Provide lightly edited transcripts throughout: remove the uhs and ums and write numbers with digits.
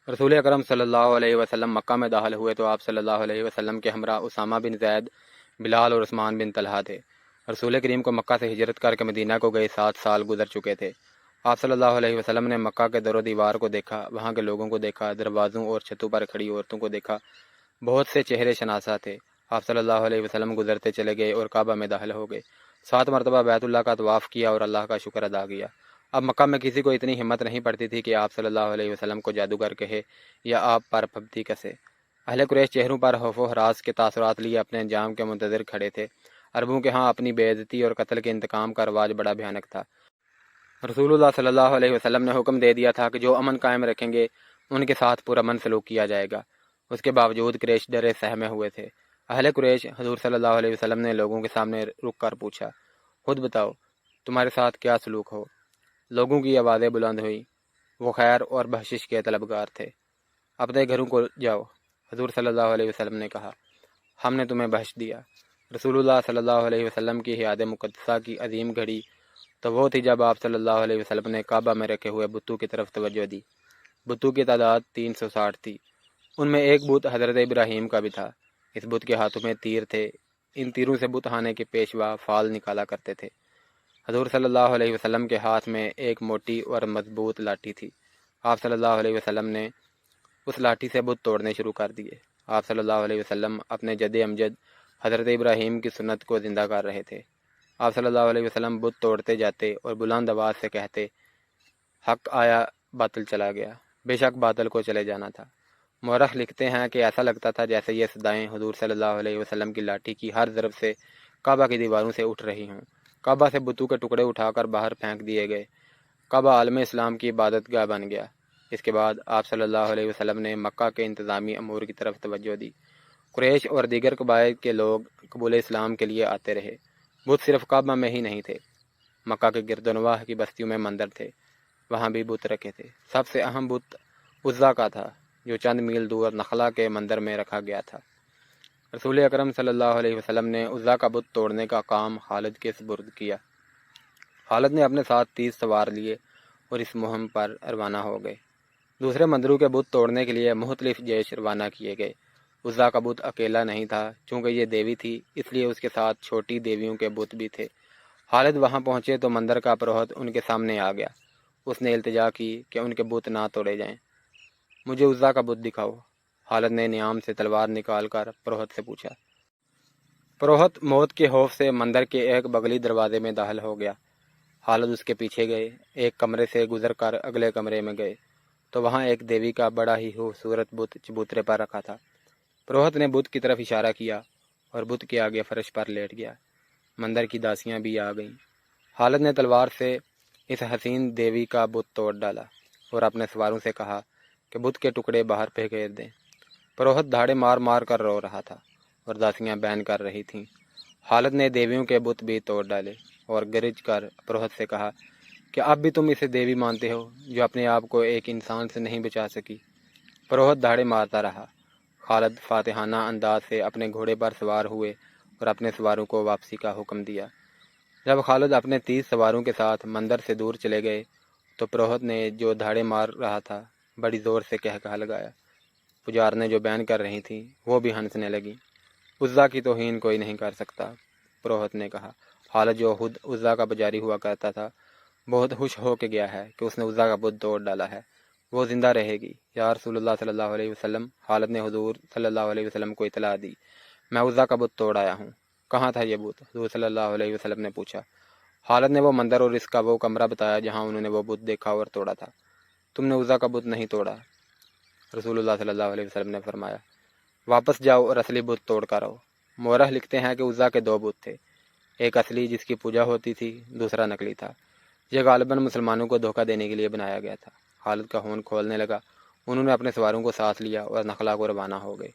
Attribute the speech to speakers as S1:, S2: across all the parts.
S1: رسول اکرم صلی اللہ علیہ وسلم مکہ میں داخل ہوئے تو آپ صلی اللہ علیہ وسلم کے ہمراہ اسامہ بن زید، بلال اور عثمان بن طلحہ تھے۔ رسول کریم کو مکہ سے ہجرت کر کے مدینہ کو گئے 7 سال گزر چکے تھے۔ آپ صلی اللہ علیہ وسلم نے مکہ کے در و دیوار کو دیکھا، وہاں کے لوگوں کو دیکھا، دروازوں اور چھتوں پر کھڑی عورتوں کو دیکھا، بہت سے چہرے شناسا تھے۔ آپ صلی اللہ علیہ وسلم گزرتے چلے گئے اور کعبہ میں داخل ہو گئے۔ 7 مرتبہ بیت اللہ کا طواف کیا اور اللہ کا شکر ادا کیا۔ اب مکہ میں کسی کو اتنی ہمت نہیں پڑتی تھی کہ آپ صلی اللہ علیہ وسلم کو جادوگر کہے یا آپ پر پھبتی کسے۔ اہل قریش چہروں پر خوف و ہراس کے تاثرات لیے اپنے انجام کے منتظر کھڑے تھے۔ عربوں کے ہاں اپنی بے عزتی اور قتل کے انتقام کا رواج بڑا بھیانک تھا۔ رسول اللہ صلی اللہ علیہ وسلم نے حکم دے دیا تھا کہ جو امن قائم رکھیں گے ان کے ساتھ پرامن سلوک کیا جائے گا۔ اس کے باوجود قریش ڈرے سہمے ہوئے تھے۔ اہل قریش حضور صلی اللہ علیہ وسلم نے لوگوں کے سامنے رک کر پوچھا، خود بتاؤ تمہارے ساتھ کیا سلوک ہو؟ لوگوں کی آوازیں بلند ہوئیں۔ وہ خیر اور بخشش کے طلبگار تھے۔ اپنے گھروں کو جاؤ، حضور صلی اللہ علیہ وسلم نے کہا، ہم نے تمہیں بخش دیا۔ رسول اللہ صلی اللہ علیہ وسلم کی حیات مقدسہ کی عظیم گھڑی تو وہ تھی جب آپ صلی اللہ علیہ وسلم نے کعبہ میں رکھے ہوئے بتوں کی طرف توجہ دی۔ بتوں کی تعداد 360 تھی۔ ان میں ایک بت حضرت ابراہیم کا بھی تھا۔ اس بت کے ہاتھوں میں تیر تھے۔ ان تیروں سے بت خانے کے پیشوا فال نکالا کرتے تھے۔ حضور صلی اللہ علیہ وسلم کے ہاتھ میں ایک موٹی اور مضبوط لاٹھی تھی۔ آپ صلی اللہ علیہ وسلم نے اس لاٹھی سے بت توڑنے شروع کر دیے۔ آپ صلی اللہ علیہ وسلم اپنے جد امجد حضرت ابراہیم کی سنت کو زندہ کر رہے تھے۔ آپ صلی اللہ علیہ وسلم بت توڑتے جاتے اور بلند آواز سے کہتے، حق آیا باطل چلا گیا، بے شک باطل کو چلے جانا تھا۔ مورخ لکھتے ہیں کہ ایسا لگتا تھا جیسے یہ صدائیں حضور صلی اللہ علیہ وسلم کی لاٹھی کی ہر ضرب سے کعبہ کی دیواروں سے اٹھ رہی ہوں۔ کعبہ سے بتوں کے ٹکڑے اٹھا کر باہر پھینک دیے گئے۔ کعبہ عالم اسلام کی عبادت گاہ بن گیا۔ اس کے بعد آپ صلی اللہ علیہ وسلم نے مکہ کے انتظامی امور کی طرف توجہ دی۔ قریش اور دیگر قبائل کے لوگ قبول اسلام کے لیے آتے رہے۔ بت صرف کعبہ میں ہی نہیں تھے، مکہ کے گرد و نواح کی بستیوں میں مندر تھے، وہاں بھی بت رکھے تھے۔ سب سے اہم بت عزا کا تھا، جو چند میل دور نخلا کے مندر میں رکھا گیا تھا۔ رسول اکرم صلی اللہ علیہ وسلم نے عزا کا بت توڑنے کا کام خالد کے سپرد کیا۔ خالد نے اپنے ساتھ 30 سوار لیے اور اس مہم پر روانہ ہو گئے۔ دوسرے مندروں کے بت توڑنے کے لیے مختلف جیش روانہ کیے گئے۔ عزا کا بت اکیلا نہیں تھا، چونکہ یہ دیوی تھی اس لیے اس کے ساتھ چھوٹی دیویوں کے بت بھی تھے۔ خالد وہاں پہنچے تو مندر کا پروہت ان کے سامنے آ گیا۔ اس نے التجا کی کہ ان کے بت نہ توڑے جائیں۔ مجھے عزا کا بت دکھاؤ۔ خالد نے نیام سے تلوار نکال کر پروہت سے پوچھا۔ پروہت موت کے خوف سے مندر کے ایک بغلی دروازے میں داخل ہو گیا۔ خالد اس کے پیچھے گئے، ایک کمرے سے گزر کر اگلے کمرے میں گئے تو وہاں ایک دیوی کا بڑا ہی خوبصورت بت چبوترے پر رکھا تھا۔ پروہت نے بت کی طرف اشارہ کیا اور بت کے آگے فرش پر لیٹ گیا۔ مندر کی داسیاں بھی آ گئیں۔ خالد نے تلوار سے اس حسین دیوی کا بت توڑ ڈالا اور اپنے سواروں سے کہا کہ بت کے ٹکڑے باہر پھینک دیں۔ پروہت دھاڑے مار مار کر رو رہا تھا اور داسیاں بین کر رہی تھیں۔ خالد نے دیویوں کے بت بھی توڑ ڈالے اور گرج کر پروہت سے کہا کہ اب بھی تم اسے دیوی مانتے ہو جو اپنے آپ کو ایک انسان سے نہیں بچا سکی۔ پروہت دھاڑے مارتا رہا۔ خالد فاتحانہ انداز سے اپنے گھوڑے پر سوار ہوئے اور اپنے سواروں کو واپسی کا حکم دیا۔ جب خالد اپنے 30 سواروں کے ساتھ مندر سے دور چلے گئے تو پروہت نے جو دھاڑے مار رہا تھا بڑی زور سے کہا لگایا۔ پجارنے جو بیان کر رہی تھیں وہ بھی ہنسنے لگیں۔ عزا کی توہین کوئی نہیں کر سکتا، پروہت نے کہا۔ خالد جو خود عزا کا پجاری ہوا کرتا تھا بہت خوش ہو کے گیا ہے کہ اس نے عزا کا بت توڑ ڈالا ہے، وہ زندہ رہے گی۔ یا رسول اللہ صلی اللہ علیہ وسلم، خالد نے حضور صلی اللہ علیہ وسلم کو اطلاع دی، میں عزا کا بت توڑ آیا ہوں۔ کہاں تھا یہ بت؟ حضور صلی اللہ علیہ وسلم نے پوچھا۔ خالد نے وہ مندر اور اس کا وہ کمرہ بتایا جہاں انہوں نے وہ بت دیکھا اور توڑا تھا۔ تم نے عزا کا بت نہیں توڑا، رسول اللہ صلی اللہ علیہ وسلم نے فرمایا، واپس جاؤ اور اصلی بت توڑ کر آؤ۔ مورخ لکھتے ہیں کہ عزا کے 2 بت تھے، ایک اصلی جس کی پوجا ہوتی تھی، دوسرا نقلی تھا۔ یہ غالباً مسلمانوں کو دھوکہ دینے کے لیے بنایا گیا تھا۔ خالد کا خون کھولنے لگا۔ انہوں نے اپنے سواروں کو ساتھ لیا اور نخلا کو روانہ ہو گئے۔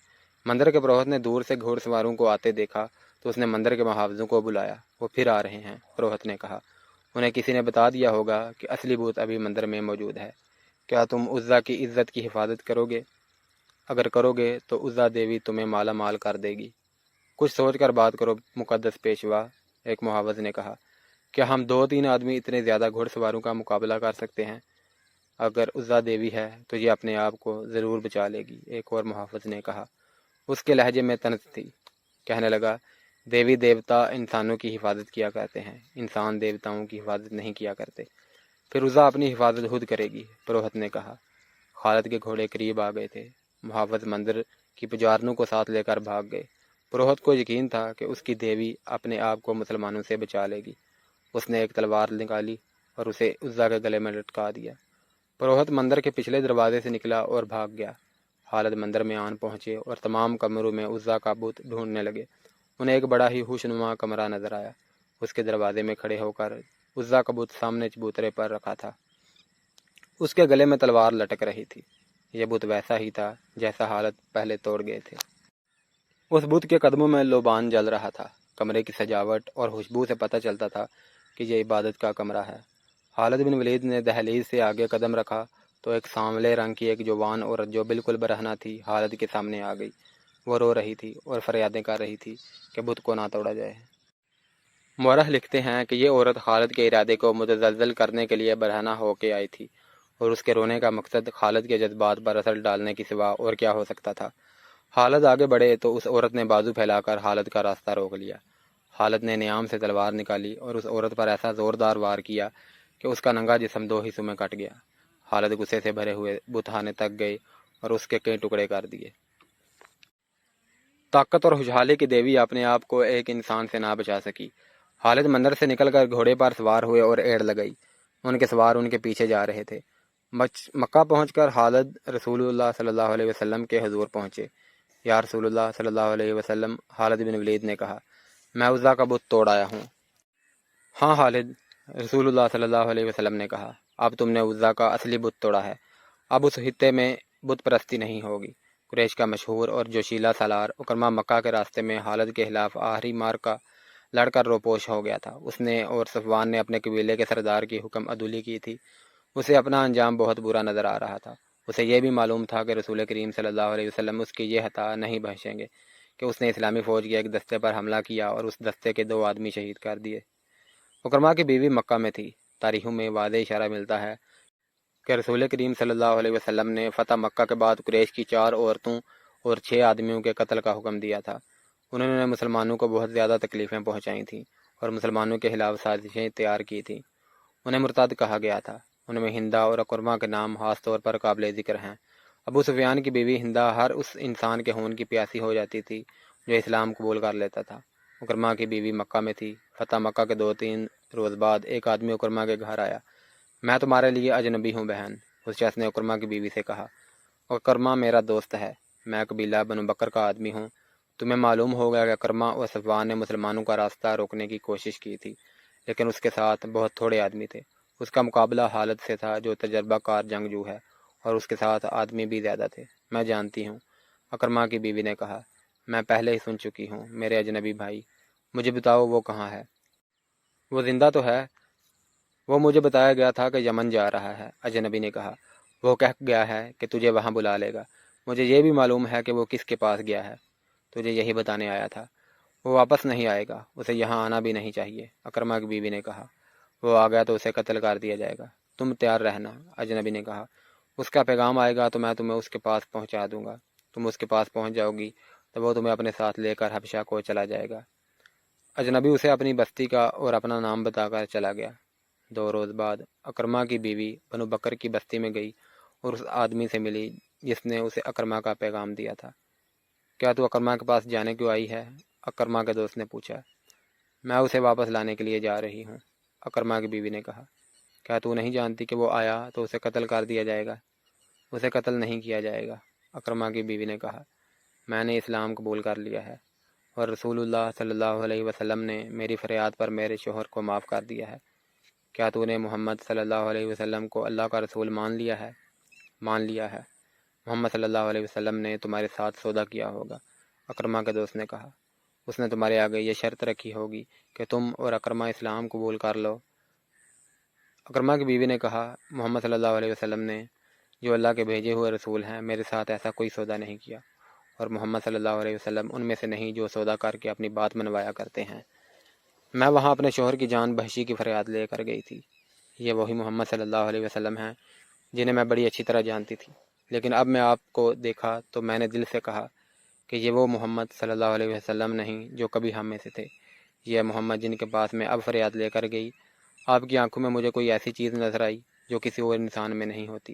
S1: مندر کے پروہت نے دور سے گھوڑ سواروں کو آتے دیکھا تو اس نے مندر کے محافظوں کو بلایا۔ وہ پھر آ رہے ہیں، پروہت نے کہا۔ انہیں کسی نے بتا دیا ہوگا کہ اصلی بت ابھی مندر میں موجود ہے۔ کیا تم عزا کی عزت کی حفاظت کرو گے؟ اگر کرو گے تو عزا دیوی تمہیں مالا مال کر دے گی۔ کچھ سوچ کر بات کرو مقدس پیشوا، ایک محافظ نے کہا۔ کیا ہم 2-3 آدمی اتنے زیادہ گھوڑ سواروں کا مقابلہ کر سکتے ہیں؟ اگر عزا دیوی ہے تو یہ اپنے آپ کو ضرور بچا لے گی، ایک اور محافظ نے کہا۔ اس کے لہجے میں طنز تھی۔ کہنے لگا، دیوی دیوتا انسانوں کی حفاظت کیا کرتے ہیں، انسان دیوتاؤں کی حفاظت نہیں کیا کرتے۔ پھر عزا اپنی حفاظت خود کرے گی، پروہت نے کہا۔ خالد کے گھوڑے قریب آ گئے تھے۔ محافظ مندر کی پجارنوں کو ساتھ لے کر بھاگ گئے۔ پروہت کو یقین تھا کہ اس کی دیوی اپنے آپ کو مسلمانوں سے بچا لے گی۔ اس نے ایک تلوار نکالی اور اسے عزا کے گلے میں لٹکا دیا۔ پروہت مندر کے پچھلے دروازے سے نکلا اور بھاگ گیا۔ خالد مندر میں آن پہنچے اور تمام کمروں میں عزا کا بت ڈھونڈنے لگے۔ انہیں ایک بڑا ہی خوشنما کمرہ نظر آیا۔ اس کے دروازے میں کھڑے ہو کر عزا کا بت سامنے چبوترے پر رکھا تھا۔ اس کے گلے میں تلوار لٹک رہی تھی۔ یہ بت ویسا ہی تھا جیسا حالت پہلے توڑ گئے تھے۔ اس بت کے قدموں میں لوبان جل رہا تھا۔ کمرے کی سجاوٹ اور خوشبو سے پتہ چلتا تھا کہ یہ عبادت کا کمرہ ہے۔ خالد بن ولید نے دہلیز سے آگے قدم رکھا تو ایک سانولے رنگ کی ایک جوان عورت جو بالکل برہنہ تھی خالد کے سامنے آ گئی۔ وہ رو رہی تھی اور فریادیں کر رہی تھی کہ بت کو نہ توڑا جائے۔ مورخ لکھتے ہیں کہ یہ عورت خالد کے ارادے کو متزلزل کرنے کے لیے برہنہ ہو کے آئی تھی، اور اس کے رونے کا مقصد خالد کے جذبات پر اثر ڈالنے کی سوا اور کیا ہو سکتا تھا۔ خالد آگے بڑھے تو اس عورت نے بازو پھیلا کر خالد کا راستہ روک لیا۔ خالد نے نیام سے تلوار نکالی اور اس عورت پر ایسا زوردار وار کیا کہ اس کا ننگا جسم دو حصوں میں کٹ گیا۔ خالد غصے سے بھرے ہوئے بتخانے تک گئے اور اس کے کئی ٹکڑے کر دیے۔ طاقت اور خوشحالی کی دیوی اپنے آپ کو ایک انسان سے نہ بچا سکی۔ خالد مندر سے نکل کر گھوڑے پر سوار ہوئے اور ایڑ لگائی۔ ان کے سوار ان کے پیچھے جا رہے تھے۔ مکہ پہنچ کر خالد رسول اللہ صلی اللہ علیہ وسلم کے حضور پہنچے۔ یا رسول اللہ صلی اللہ علیہ وسلم، خالد بن ولید نے کہا، میں عزا کا بت توڑ آیا ہوں۔ ہاں خالد، رسول اللہ صلی اللہ علیہ وسلم نے کہا، اب تم نے عزا کا اصلی بت توڑا ہے۔ اب اس خطے میں بت پرستی نہیں ہوگی۔ قریش کا مشہور اور جوشیلا سالار اکرما مکہ کے راستے میں خالد کے خلاف آخری مار کا لڑ کر روپوش ہو گیا تھا۔ اس نے اور صفوان نے اپنے قبیلے کے سردار کی حکم عدولی کی تھی۔ اسے اپنا انجام بہت برا نظر آ رہا تھا۔ اسے یہ بھی معلوم تھا کہ رسول کریم صلی اللہ علیہ وسلم اس کی یہ خطا نہیں بخشیں گے کہ اس نے اسلامی فوج کے ایک دستے پر حملہ کیا اور اس دستے کے 2 آدمی شہید کر دیے۔ اکرما کی بیوی مکہ میں تھی۔ تاریخوں میں واضح اشارہ ملتا ہے کہ رسول کریم صلی اللہ علیہ وسلم نے فتح مکہ کے بعد قریش کی 4 عورتوں اور 6 آدمیوں کے قتل کا حکم دیا تھا۔ انہوں نے مسلمانوں کو بہت زیادہ تکلیفیں پہنچائی تھیں اور مسلمانوں کے خلاف سازشیں تیار کی تھیں۔ انہیں مرتد کہا گیا تھا۔ ان میں ہندا اور اکرما کے نام خاص طور پر قابل ذکر ہیں۔ ابو سفیان کی بیوی ہندا ہر اس انسان کے خون کی پیاسی ہو جاتی تھی جو اسلام قبول کر لیتا تھا۔ اکرما کی بیوی مکہ میں تھی۔ فتح مکہ کے 2-3 روز بعد ایک آدمی اکرما کے گھر آیا۔ میں تمہارے لیے اجنبی ہوں بہن، اس شخص نے اکرما کی بیوی سے کہا۔ اکرما میرا دوست ہے، میں قبیلہ بنو بکر کا آدمی ہوں۔ تمہیں معلوم ہوگا کہ اکرما اور صفوان نے مسلمانوں کا راستہ روکنے کی کوشش کی تھی، لیکن اس کے ساتھ بہت تھوڑے آدمی تھے۔ اس کا مقابلہ خالد سے تھا جو تجربہ کار جنگجو ہے، اور اس کے ساتھ آدمی بھی زیادہ تھے۔ میں جانتی ہوں، اکرما کی بیوی نے کہا، میں پہلے ہی سن چکی ہوں۔ میرے اجنبی بھائی، مجھے بتاؤ وہ کہاں ہے؟ وہ زندہ تو ہے، وہ مجھے بتایا گیا تھا کہ یمن جا رہا ہے۔ اجنبی نے کہا، وہ کہہ گیا ہے کہ تجھے وہاں بلا لے گا۔ مجھے یہ بھی معلوم ہے کہ وہ کس کے پاس گیا ہے، تجھے یہی بتانے آیا تھا۔ وہ واپس نہیں آئے گا، اسے یہاں آنا بھی نہیں چاہیے، اکرما کی بیوی نے کہا۔ وہ آ گیا تو اسے قتل کر دیا جائے گا، تم تیار رہنا، اجنبی نے کہا۔ اس کا پیغام آئے گا تو میں تمہیں اس کے پاس پہنچا دوں گا۔ تم اس کے پاس پہنچ جاؤ گی تو وہ تمہیں اپنے ساتھ لے کر حبشہ کو چلا جائے گا۔ اجنبی اسے اپنی بستی کا اور اپنا نام بتا کر چلا گیا۔ 2 روز بعد اکرما کی بیوی بنو بکر کی بستی میں گئی اور اس آدمی سے ملی جس نے اسے اکرما کا پیغام دیا تھا۔ کیا تو اکرما کے پاس جانے کیوں آئی ہے؟ اکرما کے دوست نے پوچھا۔ میں اسے واپس لانے کے لیے جا رہی ہوں، اکرما کی بیوی نے کہا۔ کیا تو نہیں جانتی کہ وہ آیا تو اسے قتل کر دیا جائے گا؟ اسے قتل نہیں کیا جائے گا، اکرما کی بیوی نے کہا۔ میں نے اسلام قبول کر لیا ہے اور رسول اللہ صلی اللہ علیہ وسلم نے میری فریاد پر میرے شوہر کو معاف کر دیا ہے۔ کیا تو نے محمد صلی اللہ علیہ وسلم کو اللہ کا رسول مان لیا ہے؟ مان لیا ہے۔ محمد صلی اللہ علیہ وسلم نے تمہارے ساتھ سودا کیا ہوگا، اکرما کے دوست نے کہا۔ اس نے تمہارے آگے یہ شرط رکھی ہوگی کہ تم اور اکرما اسلام قبول کر لو۔ اکرما کی بیوی نے کہا، محمد صلی اللہ علیہ وسلم نے جو اللہ کے بھیجے ہوئے رسول ہیں میرے ساتھ ایسا کوئی سودا نہیں کیا، اور محمد صلی اللہ علیہ وسلم ان میں سے نہیں جو سودا کر کے اپنی بات منوایا کرتے ہیں۔ میں وہاں اپنے شوہر کی جان بخشی کی فریاد لے کر گئی تھی۔ یہ وہی محمد صلی اللہ علیہ وسلم ہیں جنہیں میں بڑی اچھی طرح جانتی تھی، لیکن اب میں آپ کو دیکھا تو میں نے دل سے کہا کہ یہ وہ محمد صلی اللہ علیہ وسلم نہیں جو کبھی ہم میں سے تھے، یہ محمد جن کے پاس میں اب فریاد لے کر گئی۔ آپ کی آنکھوں میں مجھے کوئی ایسی چیز نظر آئی جو کسی اور انسان میں نہیں ہوتی۔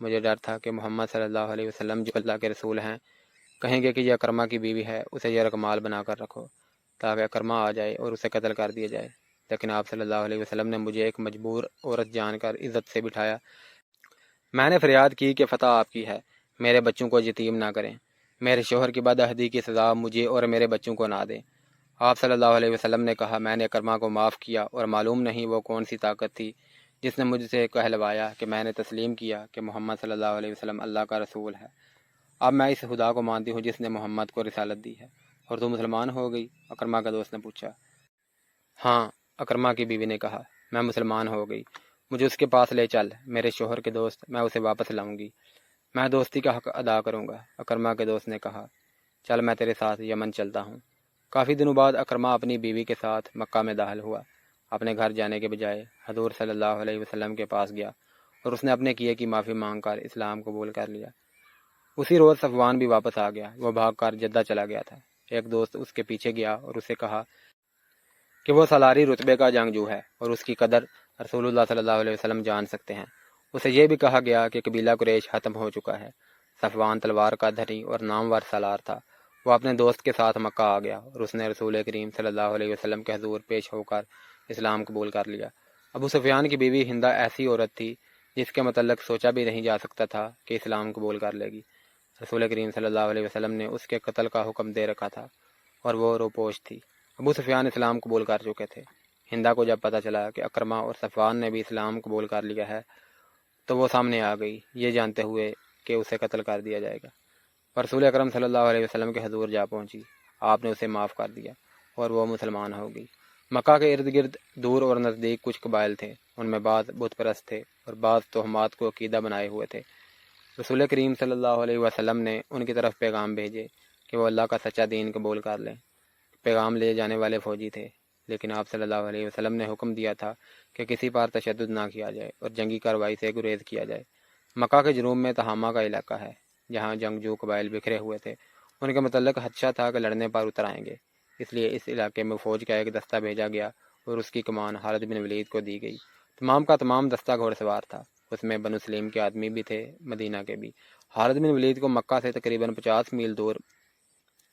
S1: مجھے ڈر تھا کہ محمد صلی اللہ علیہ وسلم جو اللہ کے رسول ہیں کہیں گے کہ یہ اکرمہ کی بیوی ہے، اسے یہ رقمال بنا کر رکھو تاکہ اکرمہ آ جائے اور اسے قتل کر دیا جائے، لیکن آپ صلی اللہ علیہ وسلم نے مجھے ایک مجبور عورت جان کر عزت سے بٹھایا۔ میں نے فریاد کی کہ فتح آپ کی ہے، میرے بچوں کو یتیم نہ کریں، میرے شوہر کی بدعہدی کی سزا مجھے اور میرے بچوں کو نہ دیں۔ آپ صلی اللہ علیہ وسلم نے کہا، میں نے اکرمہ کو معاف کیا اور معلوم نہیں وہ کون سی طاقت تھی جس نے مجھ سے کہلوایا کہ میں نے تسلیم کیا کہ محمد صلی اللہ علیہ وسلم اللہ کا رسول ہے۔ اب میں اس خدا کو مانتی ہوں جس نے محمد کو رسالت دی ہے۔ اور تو مسلمان ہو گئی؟ اکرمہ کا دوست نے پوچھا۔ ہاں، اکرمہ کی بیوی نے کہا، میں مسلمان ہو گئی، مجھے اس کے پاس لے چل، میرے شوہر کے دوست، میں اسے واپس لاؤں گی، میں دوستی کا حق ادا کروں گا۔ اکرمہ کے دوست نے کہا، چل میں تیرے ساتھ یمن چلتا ہوں۔ کافی دنوں بعد اکرمہ اپنی بیوی کے ساتھ مکہ میں داخل ہوا۔ اپنے گھر جانے کے بجائے حضور صلی اللہ علیہ وسلم کے پاس گیا اور اس نے اپنے کیے کی معافی مانگ کر اسلام قبول کر لیا۔ اسی روز صفوان بھی واپس آ گیا، وہ بھاگ کر جدہ چلا گیا تھا۔ ایک دوست اس کے پیچھے گیا اور اسے کہا کہ وہ سالاری رتبے کا جنگجو ہے اور اس کی قدر رسول اللہ صلی اللہ علیہ وسلم جان سکتے ہیں۔ اسے یہ بھی کہا گیا کہ قبیلہ قریش ختم ہو چکا ہے۔ صفوان تلوار کا دھری اور نامور سالار تھا۔ وہ اپنے دوست کے ساتھ مکہ آ گیا اور اس نے رسول کریم صلی اللہ علیہ وسلم کے حضور پیش ہو کر اسلام قبول کر لیا۔ ابو سفیان کی بیوی ہندہ ایسی عورت تھی جس کے متعلق سوچا بھی نہیں جا سکتا تھا کہ اسلام قبول کر لے گی۔ رسول کریم صلی اللہ علیہ وسلم نے اس کے قتل کا حکم دے رکھا تھا اور وہ روپوش تھی۔ ابو سفیان اسلام قبول کر چکے تھے۔ ہندہ کو جب پتہ چلا کہ اکرمہ اور صفوان نے بھی اسلام قبول کر لیا ہے تو وہ سامنے آ گئی، یہ جانتے ہوئے کہ اسے قتل کر دیا جائے گا۔ رسول اکرم صلی اللہ علیہ وسلم کے حضور جا پہنچی، آپ نے اسے معاف کر دیا اور وہ مسلمان ہو گئی۔ مکہ کے ارد گرد دور اور نزدیک کچھ قبائل تھے، ان میں بعض بت پرست تھے اور بعض تہمات کو عقیدہ بنائے ہوئے تھے۔ رسول کریم صلی اللہ علیہ وسلم نے ان کی طرف پیغام بھیجے کہ وہ اللہ کا سچا دین قبول کر لیں۔ پیغام لے جانے والے فوجی تھے، لیکن آپ صلی اللہ علیہ وسلم نے حکم دیا تھا کہ کسی پر تشدد نہ کیا جائے اور جنگی کارروائی سے گریز کیا جائے۔ مکہ کے جنوب میں تہامہ کا علاقہ ہے، جہاں جنگجو قبائل بکھرے ہوئے تھے۔ ان کے متعلق خدشہ تھا کہ لڑنے پر اتر آئیں گے، اس لیے اس علاقے میں فوج کا ایک دستہ بھیجا گیا اور اس کی کمان خالد بن ولید کو دی گئی۔ تمام کا تمام دستہ گھوڑ سوار تھا، اس میں بنو سلیم کے آدمی بھی تھے، مدینہ کے بھی۔ خالد بن ولید کو مکہ سے تقریباً 50 میل دور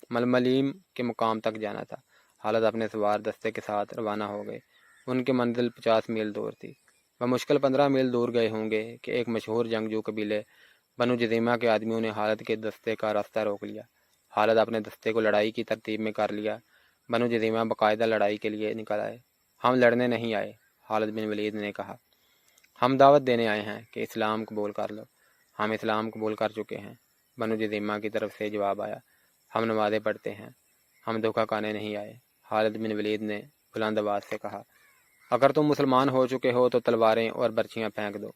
S1: ململیم کے مقام تک جانا تھا۔ خالد اپنے سوار دستے کے ساتھ روانہ ہو گئے۔ ان کی منزل 50 میل دور تھی۔ وہ مشکل 15 میل دور گئے ہوں گے کہ ایک مشہور جنگجو قبیلے بنو جذیمہ کے آدمیوں نے خالد کے دستے کا راستہ روک لیا۔ خالد اپنے دستے کو لڑائی کی ترتیب میں کر لیا۔ بنو جذیمہ باقاعدہ لڑائی کے لیے نکل آئے۔ ہم لڑنے نہیں آئے، خالد بن ولید نے کہا، ہم دعوت دینے آئے ہیں کہ اسلام قبول کر لو۔ ہم اسلام قبول کر چکے ہیں، بنو جذیمہ کی طرف سے جواب آیا۔ ہم نمازیں پڑھتے ہیں، ہم دھوکہ کھانے نہیں آئے۔ خالد بن ولید نے بلند آواز سے کہا، اگر تم مسلمان ہو چکے ہو تو تلواریں اور برچیاں پھینک دو۔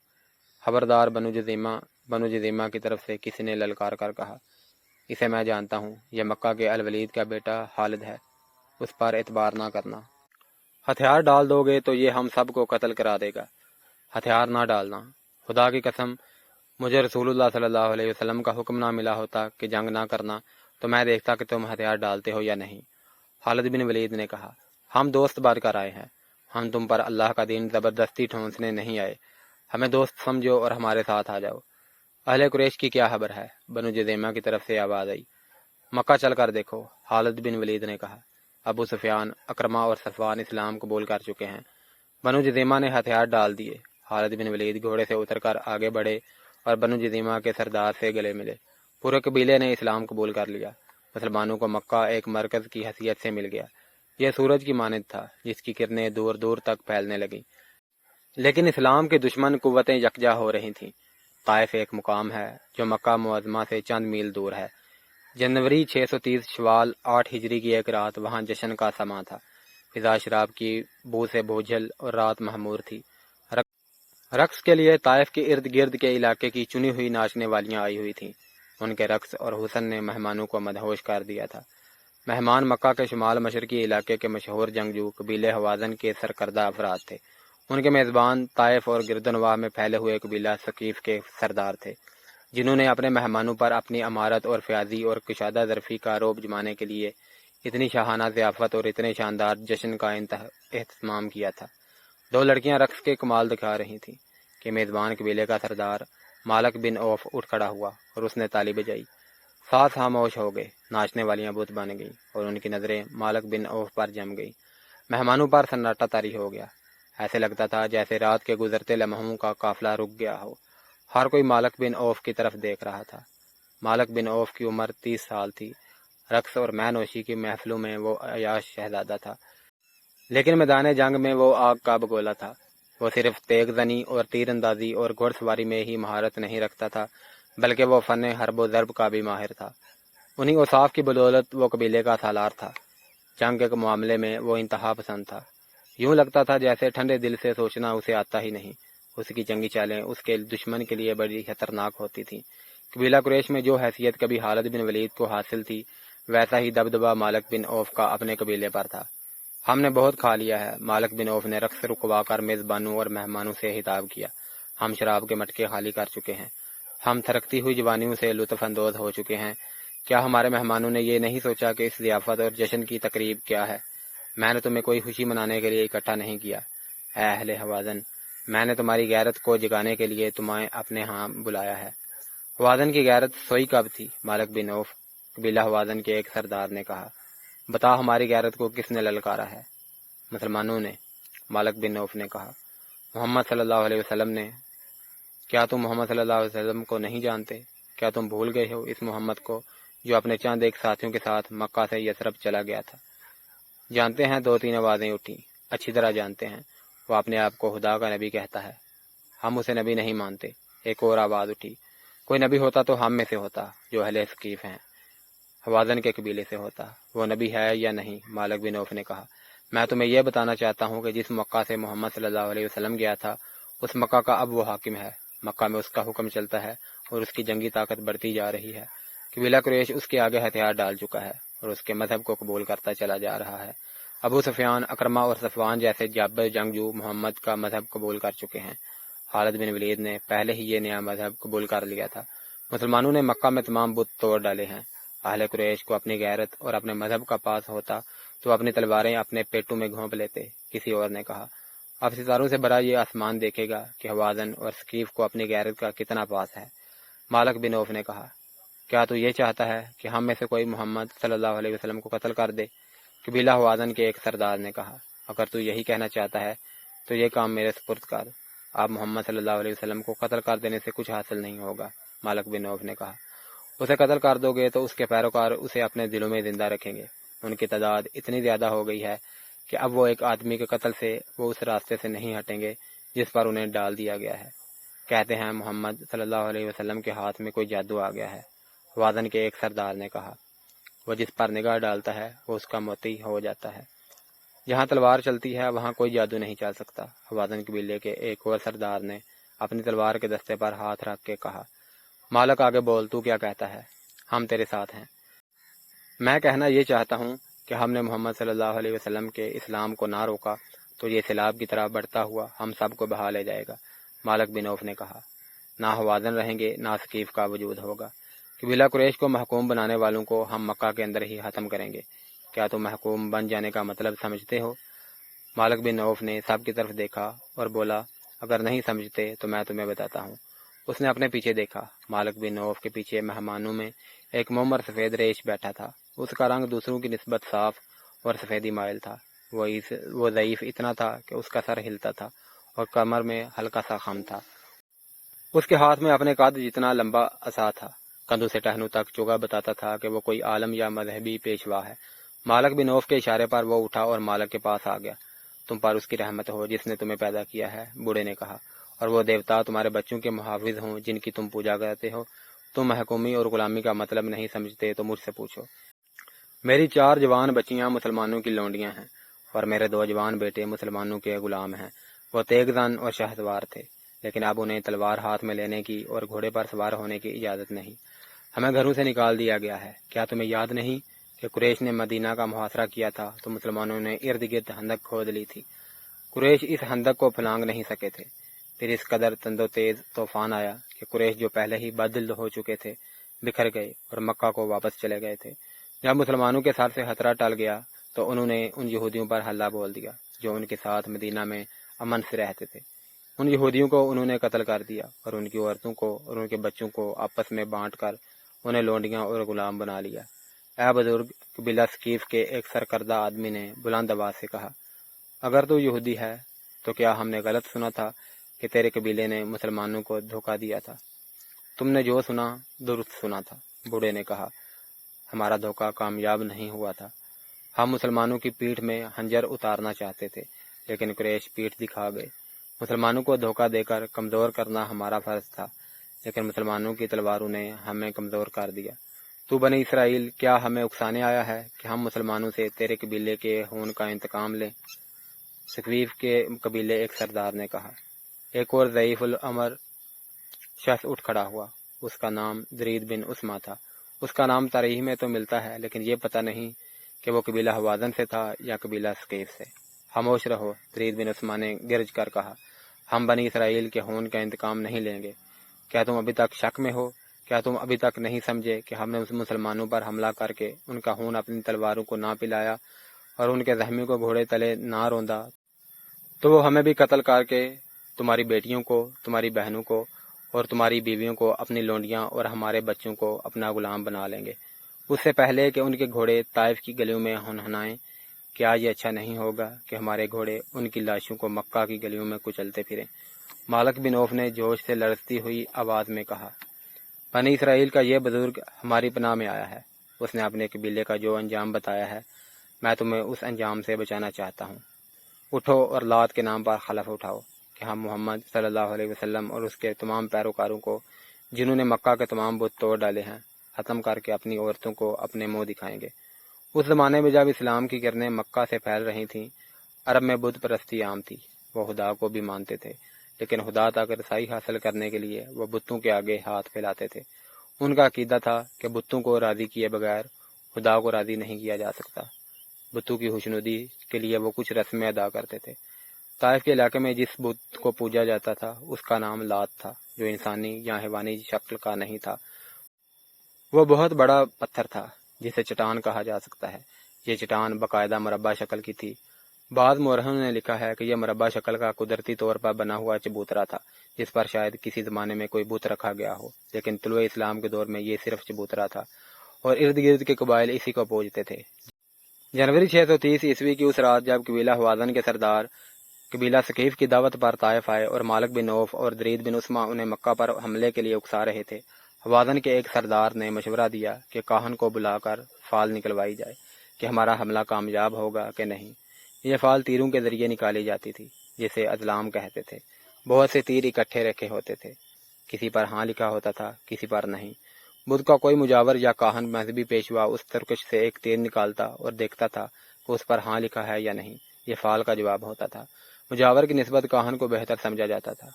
S1: خبردار بنو جذیمہ کی طرف سے کسی نے للکار کر کہا، اسے میں جانتا ہوں، یہ مکہ کے الولید کا بیٹا خالد ہے، اس پر اعتبار نہ کرنا۔ ہتھیار ڈال دو گے تو یہ ہم سب کو قتل کرا دے گا۔ ہتھیار نہ ڈالنا، خدا کی قسم مجھے رسول اللہ صلی اللہ علیہ وسلم کا حکم نہ ملا ہوتا کہ جنگ نہ کرنا تو میں دیکھتا کہ تم ہتھیار ڈالتے ہو یا نہیں۔ خالد بن ولید نے کہا، ہم دوست بن کر آئے ہیں، ہم تم پر اللہ کا دین زبردستی ٹھونسنے نہیں آئے، ہمیں دوست سمجھو اور ہمارے ساتھ آ جاؤ۔ اہل قریش کی کیا خبر ہے؟ بنو جذیمہ کی طرف سے آواز آئی۔ مکہ چل کر دیکھو، خالد بن ولید نے کہا۔ ابو سفیان، اکرمہ اور صفوان اسلام قبول کر چکے ہیں۔ بنو جذیمہ نے ہتھیار ڈال دیے۔ خالد بن ولید گھوڑے سے اتر کر آگے بڑھے اور بنو جذیمہ کے سردار سے گلے ملے۔ پورے قبیلے نے اسلام قبول کر لیا۔ مسلمانوں کو مکہ ایک مرکز کی حیثیت سے مل گیا۔ یہ سورج کی مانند تھا جس کی کرنیں دور دور تک پھیلنے لگیں۔ لیکن اسلام کے دشمن قوتیں یکجا ہو رہی تھیں۔ طائف ایک مقام ہے جو مکہ معظمہ سے چند میل دور ہے۔ جنوری 630 شوال 8 ہجری کی ایک رات وہاں جشن کا سماں تھا۔ فضا شراب کی بو سے بوجھل اور رات مہمور تھی۔ رقص کے لیے طائف کے ارد گرد کے علاقے کی چنی ہوئی ناچنے والیاں آئی ہوئی تھیں۔ ان کے رقص اور حسن نے مہمانوں کو مدہوش کر دیا تھا۔ مہمان مکہ کے شمال مشرقی علاقے کے مشہور جنگجو قبیلے حوازن کے سرکردہ افراد تھے۔ ان کے میزبان طائف اور گردنواہ میں پھیلے ہوئے قبیلہ ثقیف کے سردار تھے، جنہوں نے اپنے مہمانوں پر اپنی امارت اور فیاضی اور کشادہ ظرفی کا روب جمانے کے لیے اتنی شاہانہ ضیافت اور اتنے شاندار جشن کا اہتمام کیا تھا۔ دو لڑکیاں رقص کے کمال دکھا رہی تھیں کہ میزبان قبیلے کا سردار مالک بن اوف اٹھ کھڑا ہوا اور اس نے تالی بجائی۔ ساتھ خاموش ہو گئے، ناچنے والیاں بت بن گئیں اور ان کی نظریں مالک بن اوف پر جم گئی۔ مہمانوں پر سناٹا طاری ہو گیا، ایسے لگتا تھا جیسے رات کے گزرتے لمحوں کا قافلہ رک گیا ہو۔ ہر کوئی مالک بن اوف کی طرف دیکھ رہا تھا۔ مالک بن اوف کی عمر 30 سال تھی۔ رقص اور مے نوشی کی محفلوں میں وہ عیاش شہزادہ تھا، لیکن میدان جنگ میں وہ آگ کا بگولا تھا۔ وہ صرف تیغ زنی اور تیر اندازی اور گھڑ سواری میں ہی مہارت نہیں رکھتا تھا، بلکہ وہ فن حرب و ضرب کا بھی ماہر تھا۔ انہی اوصاف کی بدولت وہ قبیلے کا سالار تھا۔ جنگ کے معاملے میں وہ انتہا پسند تھا۔ یوں لگتا تھا جیسے ٹھنڈے دل سے سوچنا اسے آتا ہی نہیں۔ اس کی جنگی چالیں اس کے دشمن کے لیے بڑی خطرناک ہوتی تھیں۔ قبیلہ قریش میں جو حیثیت کبھی خالد بن ولید کو حاصل تھی، ویسا ہی دبدبہ مالک بن اوف کا اپنے قبیلے پر تھا۔ ہم نے بہت کھا لیا ہے، مالک بن اوف نے رقص رکوا کر میزبانوں اور مہمانوں سے خطاب کیا۔ ہم شراب کے مٹکے خالی کر چکے ہیں، ہم تھرکتی ہوئی جوانیوں سے لطف اندوز ہو چکے ہیں۔ کیا ہمارے مہمانوں نے یہ نہیں سوچا کہ اس ضیافت اور جشن کی تقریب کیا ہے؟ میں نے تمہیں کوئی خوشی منانے کے لیے اکٹھا نہیں کیا۔ اے اہل حوازن، میں نے تمہاری غیرت کو جگانے کے لیے تمہیں اپنے ہاں بلایا ہے۔ حوازن کی غیرت سوئی کب تھی؟ مالک بن اوف، قبیلہ حوازن کے ایک سردار نے کہا۔ بتا ہماری غیرت کو کس نے للکارا ہے؟ مسلمانوں نے، مالک بن اوف نے کہا۔ محمد صلی اللہ علیہ وسلم نے۔ کیا تم محمد صلی اللہ علیہ وسلم کو نہیں جانتے؟ کیا تم بھول گئے ہو اس محمد کو جو اپنے چند ایک ساتھیوں کے ساتھ مکہ سے یثرب چلا گیا تھا؟ جانتے ہیں، 2-3 آوازیں اٹھیں۔ اچھی طرح جانتے ہیں، وہ اپنے آپ کو خدا کا نبی کہتا ہے، ہم اسے نبی نہیں مانتے۔ ایک اور آواز اٹھی، کوئی نبی ہوتا تو ہم میں سے ہوتا جو اہل ثقیف ہیں، حوازن کے قبیلے سے ہوتا۔ وہ نبی ہے یا نہیں؟ مالک بن اوف نے کہا، میں تمہیں یہ بتانا چاہتا ہوں کہ جس مکہ سے محمد صلی اللہ علیہ وسلم گیا تھا، اس مکہ کا اب وہ حاکم ہے۔ مکہ میں اس کا حکم چلتا ہے اور اس کی جنگی طاقت بڑھتی جا رہی ہے۔ قبیلہ قریش اس کے آگے ہتھیار ڈال چکا ہے اور اس کے مذہب کو قبول کرتا چلا جا رہا ہے۔ ابو سفیان، اکرمہ اور صفوان جیسے جابر جنگجو محمد کا مذہب قبول کر چکے ہیں۔ خالد بن ولید نے پہلے ہی یہ نیا مذہب قبول کر لیا تھا۔ مسلمانوں نے مکہ میں تمام بت توڑ ڈالے ہیں۔ اہل قریش کو اپنی غیرت اور اپنے مذہب کا پاس ہوتا تو اپنی تلواریں اپنے پیٹوں میں گھونپ لیتے۔ کسی اور نے کہا، اب ستاروں سے بھرا یہ آسمان دیکھے گا کہ حوازن اور ثقیف کو اپنی غیرت کا کتنا پاس ہے۔ مالک بن اوف نے کہا، کیا تو یہ چاہتا ہے کہ ہم میں سے کوئی محمد صلی اللہ علیہ وسلم کو قتل کر دے؟ قبیلہ حوازن کے ایک سردار نے کہا، اگر تو یہی کہنا چاہتا ہے تو یہ کام میرے سپرد کر۔ آپ محمد صلی اللہ علیہ وسلم کو قتل کر دینے سے کچھ حاصل نہیں ہوگا۔ مالک بن اوف نے کہا، اسے قتل کر دو گے تو اس کے پیروکار اسے اپنے دلوں میں زندہ رکھیں گے۔ ان کی تعداد اتنی زیادہ ہو گئی ہے کہ اب وہ ایک آدمی کے قتل سے وہ اس راستے سے نہیں ہٹیں گے جس پر انہیں ڈال دیا گیا ہے۔ کہتے ہیں محمد صلی اللہ علیہ وسلم کے ہاتھ میں کوئی جادو آ گیا ہے۔ حوازن کے ایک سردار نے کہا، وہ جس پر نگاہ ڈالتا ہے وہ اس کا موتی ہو جاتا ہے۔ جہاں تلوار چلتی ہے وہاں کوئی جادو نہیں چل سکتا۔ حوازن قبیلے کے ایک اور سردار نے اپنی تلوار کے دستے پر ہاتھ رکھ کے کہا، مالک آگے بول، تو کیا کہتا ہے؟ ہم تیرے ساتھ ہیں۔ میں کہنا یہ چاہتا ہوں کہ ہم نے محمد صلی اللہ علیہ وسلم کے اسلام کو نہ روکا تو یہ سیلاب کی طرح بڑھتا ہوا ہم سب کو بہا لے جائے گا۔ مالک بن اوف نے کہا، نہ حوازن رہیں گے نہ ثقیف کا وجود ہوگا۔ قبیلہ قریش کو محکوم بنانے والوں کو ہم مکہ کے اندر ہی ختم کریں گے۔ کیا تم محکوم بن جانے کا مطلب سمجھتے ہو؟ مالک بن اوف نے سب کی طرف دیکھا اور بولا، اگر نہیں سمجھتے تو میں تمہیں بتاتا ہوں۔ اس نے اپنے پیچھے دیکھا۔ مالک بن اوف کے پیچھے مہمانوں میں ایک معمر سفید ریش بیٹھا تھا۔ اس کا رنگ دوسروں کی نسبت صاف اور سفیدی مائل تھا۔ وہ ضعیف اتنا تھا کہ اس کا سر ہلتا تھا اور کمر میں ہلکا سا خم تھا۔ اس کے ہاتھ میں اپنے قد جتنا لمبا عصا تھا۔ کندھوں سے ٹہنوں تک چوگا بتاتا تھا کہ وہ کوئی عالم یا مذہبی پیشوا ہے۔ مالک بن اوف کے اشارے پر وہ اٹھا اور مالک کے پاس آ گیا۔ تم پر اس کی رحمت ہو جس نے تمہیں پیدا کیا ہے، بوڑھے نے کہا، اور وہ دیوتا تمہارے بچوں کے محافظ ہوں جن کی تم پوجا کرتے ہو۔ تم محکومی اور غلامی کا مطلب نہیں سمجھتے تو مجھ سے پوچھو۔ میری 4 جوان بچیاں مسلمانوں کی لونڈیاں ہیں اور میرے 2 جوان بیٹے مسلمانوں کے غلام ہیں۔ وہ تیغ زن اور شہسوار تھے، لیکن اب انہیں تلوار ہاتھ میں لینے کی اور گھوڑے پر سوار ہونے کی اجازت نہیں۔ ہمیں گھروں سے نکال دیا گیا ہے۔ کیا تمہیں یاد نہیں کہ قریش نے مدینہ کا محاصرہ کیا تھا تو مسلمانوں نے ارد گرد خندق کھود لی تھی؟ قریش اس خندق کو پھلانگ نہیں سکے تھے۔ پھر اس قدر تند و تیز طوفان آیا کہ قریش جو پہلے ہی بدل ہو چکے تھے بکھر گئے اور مکہ کو واپس چلے گئے تھے۔ جب مسلمانوں کے سر سے خطرہ ٹل گیا تو انہوں نے ان یہودیوں پر حملہ بول دیا جو ان کے ساتھ مدینہ میں امن سے رہتے تھے۔ ان یہودیوں کو انہوں نے قتل کر دیا اور ان کی عورتوں کو اور ان کے بچوں کو آپس میں بانٹ کر انہیں لونڈیاں اور غلام بنا لیا۔ اے بزرگ، قبیلہ ثقیف کے ایک سرکردہ آدمی نے بلند آواز سے کہا، اگر تو یہودی ہے تو کیا ہم نے غلط سنا تھا کہ تیرے قبیلے نے مسلمانوں کو دھوکہ دیا تھا؟ تم نے جو سنا درست سنا تھا، بوڑھے نے کہا، ہمارا دھوکہ کامیاب نہیں ہوا تھا۔ ہم مسلمانوں کی پیٹھ میں خنجر اتارنا چاہتے تھے لیکن قریش پیٹھ دکھا گئے۔ مسلمانوں کو دھوکہ دے کر کمزور کرنا ہمارا فرض تھا لیکن مسلمانوں کی تلواروں نے ہمیں کمزور کر دیا۔ تو بنی اسرائیل، کیا ہمیں اکسانے آیا ہے کہ ہم مسلمانوں سے تیرے قبیلے کے خون کا انتقام لیں؟ ثقیف کے قبیلے ایک سردار نے کہا۔ ایک اور ضعیف الامر شخص اٹھ کھڑا ہوا، اس کا نام درید بن عثمہ تھا۔ اس کا نام تاریخ میں تو ملتا ہے لیکن یہ پتہ نہیں کہ وہ قبیلہ حوازن سے تھا یا قبیلہ ثقیف سے۔ خاموش رہو، درید بن عثمہ نے گرج کر کہا، ہم بنی اسرائیل کے خون کا انتقام نہیں لیں گے۔ کیا تم ابھی تک شک میں ہو؟ کیا تم ابھی تک نہیں سمجھے کہ ہم نے مسلمانوں پر حملہ کر کے ان کا خون اپنی تلواروں کو نہ پلایا اور ان کے زخمیوں کو گھوڑے تلے نہ روندا تو وہ ہمیں بھی قتل کر کے تمہاری بیٹیوں کو، تمہاری بہنوں کو اور تمہاری بیویوں کو اپنی لونڈیاں اور ہمارے بچوں کو اپنا غلام بنا لیں گے، اس سے پہلے کہ ان کے گھوڑے طائف کی گلیوں میں ہنہنائیں۔ کیا یہ اچھا نہیں ہوگا کہ ہمارے گھوڑے ان کی لاشوں کو مکہ کی گلیوں میں کچلتے پھریں؟ مالک بن عوف نے جوش سے لرزتی ہوئی آواز میں کہا، بنی اسرائیل کا یہ بزرگ ہماری پناہ میں آیا ہے۔ اس نے اپنے قبیلے کا جو انجام بتایا ہے میں تمہیں اس انجام سے بچانا چاہتا ہوں۔ اٹھو اور لات کے نام پر حلف اٹھاؤ کہ ہم محمد صلی اللہ علیہ وسلم اور اس کے تمام پیروکاروں کو جنہوں نے مکہ کے تمام بت توڑ ڈالے ہیں ختم کر کے اپنی عورتوں کو اپنے منہ دکھائیں گے۔ اس زمانے میں جب اسلام کی کرنیں مکہ سے پھیل رہی تھیں، عرب میں بت پرستی عام تھی۔ وہ خدا کو بھی مانتے تھے لیکن خدا تک رسائی حاصل کرنے کے لیے وہ بتوں کے آگے ہاتھ پھیلاتے تھے۔ ان کا عقیدہ تھا کہ بتوں کو راضی کیے بغیر خدا کو راضی نہیں کیا جا سکتا۔ بتوں کی خوشنودی کے لیے وہ کچھ رسمیں ادا کرتے تھے۔ طائف کے علاقے میں جس بت کو پوجا جاتا تھا اس کا نام لات تھا، جو انسانی یا حیوانی شکل کا نہیں تھا۔ وہ بہت بڑا پتھر تھا جسے چٹان کہا جا سکتا ہے۔ یہ چٹان باقاعدہ مربع شکل کی تھی۔ بعض مورخوں نے لکھا ہے کہ یہ مربع شکل کا قدرتی طور پر بنا ہوا چبوترا تھا جس پر شاید کسی زمانے میں کوئی بت رکھا گیا ہو، لیکن طلوع اسلام کے دور میں یہ صرف چبوترا تھا اور ارد گرد کے قبائل اسی کو پوجتے تھے۔ جنوری 630 عیسوی کی اس رات جب قبیلہ حوازن کے سردار قبیلہ ثقیف کی دعوت پر طائف آئے اور مالک بن عوف اور درید بن عثمہ انہیں مکہ پر حملے کے لیے اکسا رہے تھے، حوازن کے ایک سردار نے مشورہ دیا کہ کاہن کو بلا کر فال نکلوائی جائے کہ ہمارا حملہ کامیاب ہوگا کہ نہیں۔ یہ فال تیروں کے ذریعے نکالی جاتی تھی جسے ازلام کہتے تھے۔ بہت سے تیر اکٹھے رکھے ہوتے تھے، کسی پر ہاں لکھا ہوتا تھا، کسی پر نہیں۔ بدھ کا کوئی مجاور یا کاہن مذہبی پیشوا اس ترکش سے ایک تیر نکالتا اور دیکھتا تھا کہ اس پر ہاں لکھا ہے یا نہیں۔ یہ فال کا جواب ہوتا تھا۔ مجاور کی نسبت کاہن کو بہتر سمجھا جاتا تھا۔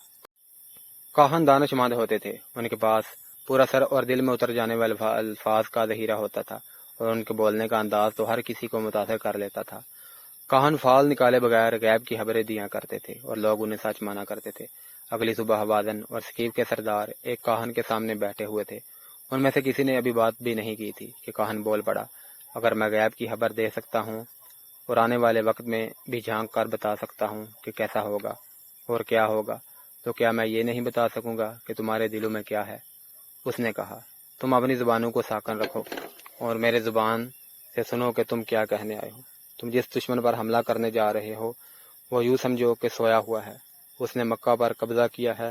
S1: کاہن دانش مند ہوتے تھے، ان کے پاس پورا سر اور دل میں اتر جانے والے الفاظ کا ذخیرہ ہوتا تھا اور ان کے بولنے کا انداز تو ہر کسی کو متاثر کر لیتا تھا۔ کاہن فال نکالے بغیر غیب کی خبریں دیا کرتے تھے اور لوگ انہیں سچ مانا کرتے تھے۔ اگلی صبح حوازن اور ثقیف کے سردار ایک کاہن کے سامنے بیٹھے ہوئے تھے۔ ان میں سے کسی نے ابھی بات بھی نہیں کی تھی کہ کاہن بول پڑا، اگر میں غیب کی خبر دے سکتا ہوں اور آنے والے وقت میں بھی جھانک کر بتا سکتا ہوں کہ کیسا ہوگا اور کیا ہوگا، تو کیا میں یہ نہیں بتا سکوں گا کہ تمہارے دلوں میں کیا ہے؟ اس نے کہا، تم اپنی زبانوں کو ساکن رکھو اور میرے زبان سے سنو کہ تم کیا کہنے آئے ہو۔ تم جس دشمن پر حملہ کرنے جا رہے ہو وہ یوں سمجھو کہ سویا ہوا ہے۔ اس نے مکہ پر قبضہ کیا ہے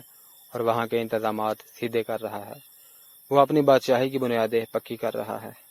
S1: اور وہاں کے انتظامات سیدھے کر رہا ہے۔ وہ اپنی بادشاہی کی بنیادیں پکی کر رہا ہے۔